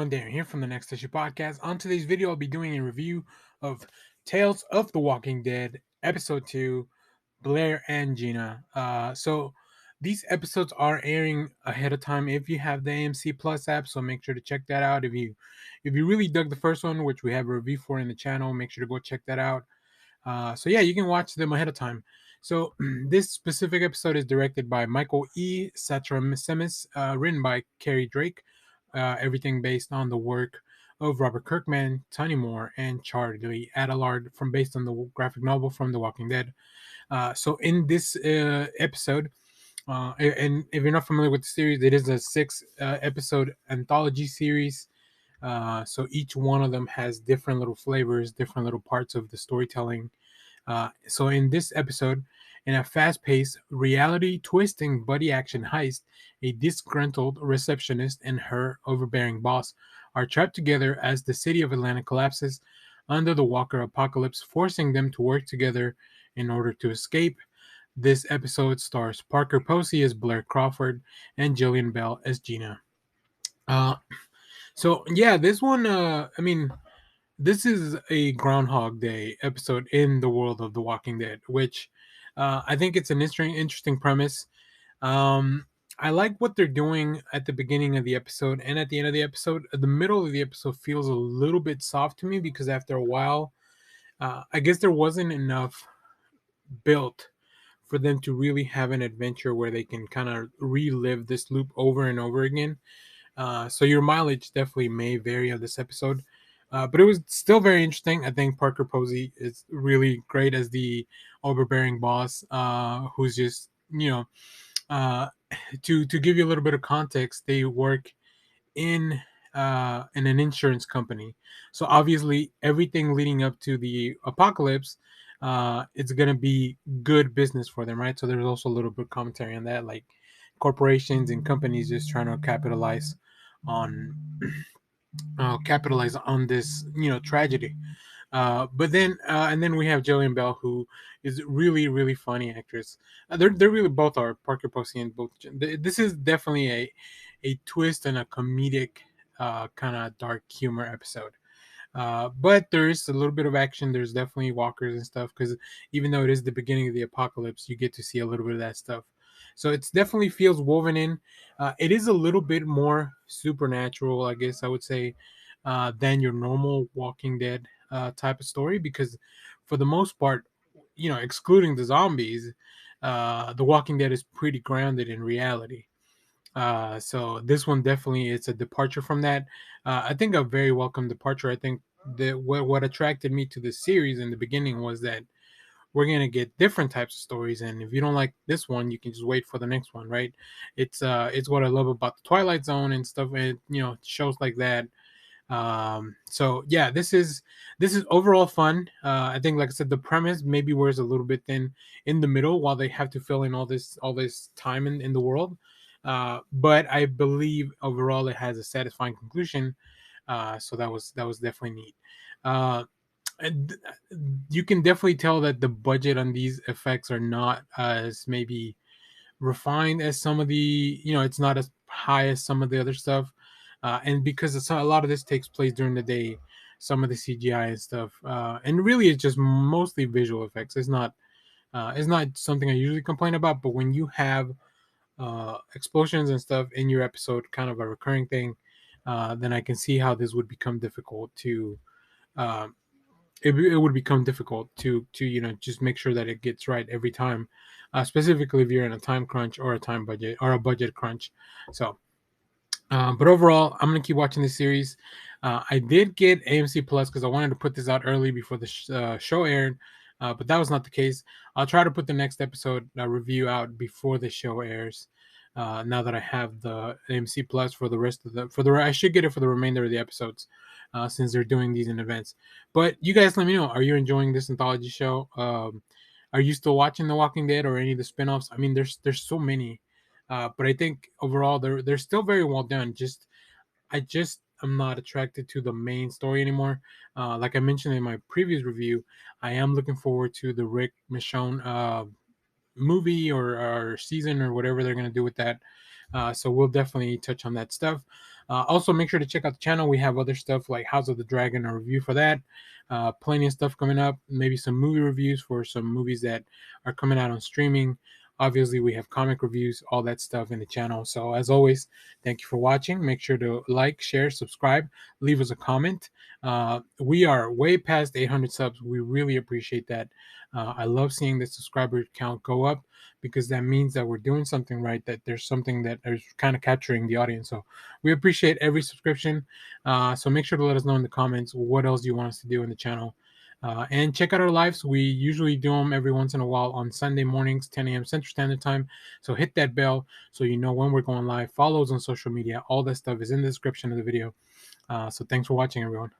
everyone, Darren here from the Next Issue Podcast. On today's video, I'll be doing a review of Tales of the Walking Dead, Episode 2, Blair and Gina. So these episodes are airing ahead of time if you have the AMC Plus app, so make sure to check that out. If you really dug the first one, which we have a review for in the channel, make sure to go check that out. So yeah, you can watch them ahead of time. So this specific episode is directed by Michael E. Satramesemis, written by Carrie Drake. Everything based on the work of Robert Kirkman, Tony Moore, and Charlie Adlard, from based on the graphic novel from The Walking Dead. So in this episode, and if you're not familiar with the series, it is a 6 episode anthology series. So each one of them has different little flavors, different little parts of the storytelling. So in this episode, in a fast-paced, reality-twisting buddy action heist, a disgruntled receptionist and her overbearing boss are trapped together as the city of Atlanta collapses under the Walker apocalypse, forcing them to work together in order to escape. This episode stars Parker Posey as Blair Crawford and Jillian Bell as Gina. Uh, so yeah, this one, this is a Groundhog Day episode in the world of The Walking Dead, which I think it's an interesting premise. Um, I like what they're doing at the beginning of the episode and at the end of the episode. The middle of the episode feels a little bit soft to me because after a while, I guess there wasn't enough built for them to really have an adventure where they can kind of relive this loop over and over again. So your mileage definitely may vary on this episode. But it was still very interesting. I think Parker Posey is really great as the overbearing boss, who's just, uh, to give you a little bit of context, they work in an insurance company. So obviously, everything leading up to the apocalypse, it's gonna be good business for them, right? So there's also a little bit of commentary on that, like corporations and companies just trying to on capitalize on this, tragedy. And then we have Jillian Bell, who is really really funny actress. They're really both are Parker Posey and both. This is definitely a twist and a comedic kind of dark humor episode. But there is a little bit of action. There's definitely walkers and stuff because even though it is the beginning of the apocalypse, you get to see a little bit of that stuff. So it's definitely feels woven in. It is a little bit more supernatural, I guess I would say, than your normal Walking Dead type of story because for the most part, excluding the zombies, the Walking Dead is pretty grounded in reality. So this one definitely it's a departure from that. I think a very welcome departure. I think that what attracted me to the series in the beginning was that we're gonna get different types of stories, and if you don't like this one, you can just wait for the next one, right? It's what I love about the Twilight Zone and stuff, and shows like that. So yeah, this is overall fun. I think, like I said, the premise maybe wears a little bit thin in the middle while they have to fill in all this time in the world. But I believe overall it has a satisfying conclusion. So that was definitely neat. And you can definitely tell that the budget on these effects are not as maybe refined as some of the, it's not as high as some of the other stuff. And because a lot of this takes place during the day, some of the CGI and stuff, and really it's just mostly visual effects. It's not something I usually complain about, but when you have explosions and stuff in your episode, kind of a recurring thing, then I can see how this would become difficult to. Uh, it would become difficult to just make sure that it gets right every time, specifically if you're in a time crunch or a time budget or a budget crunch. So, but overall, I'm gonna keep watching this series. I did get AMC Plus because I wanted to put this out early before the show aired, but that was not the case. I'll try to put the next episode review out before the show airs. Now that I have the AMC Plus for the rest of I should get it for the remainder of the episodes, since they're doing these in advance. But you guys, let me know. Are you enjoying this anthology show? Are you still watching The Walking Dead or any of the spinoffs? I mean, there's so many. But I think overall they're still very well done. I just am not attracted to the main story anymore. Like I mentioned in my previous review, I am looking forward to the Rick Michonne movie or season or whatever they're gonna do with that. So we'll definitely touch on that stuff. Also, make sure to check out the channel. We have other stuff like House of the Dragon, a review for that. Plenty of stuff coming up. Maybe some movie reviews for some movies that are coming out on streaming. Obviously, we have comic reviews, all that stuff in the channel. So, as always, thank you for watching. Make sure to like, share, subscribe, leave us a comment. We are way past 800 subs. We really appreciate that. I love seeing the subscriber count go up because that means that we're doing something right, that there's something that is kind of capturing the audience. So, we appreciate every subscription. So, make sure to let us know in the comments what else you want us to do in the channel. And check out our lives. We usually do them every once in a while on Sunday mornings, 10 a.m. Central Standard Time. So hit that bell so you know when we're going live. Follow us on social media. All that stuff is in the description of the video. So thanks for watching, everyone.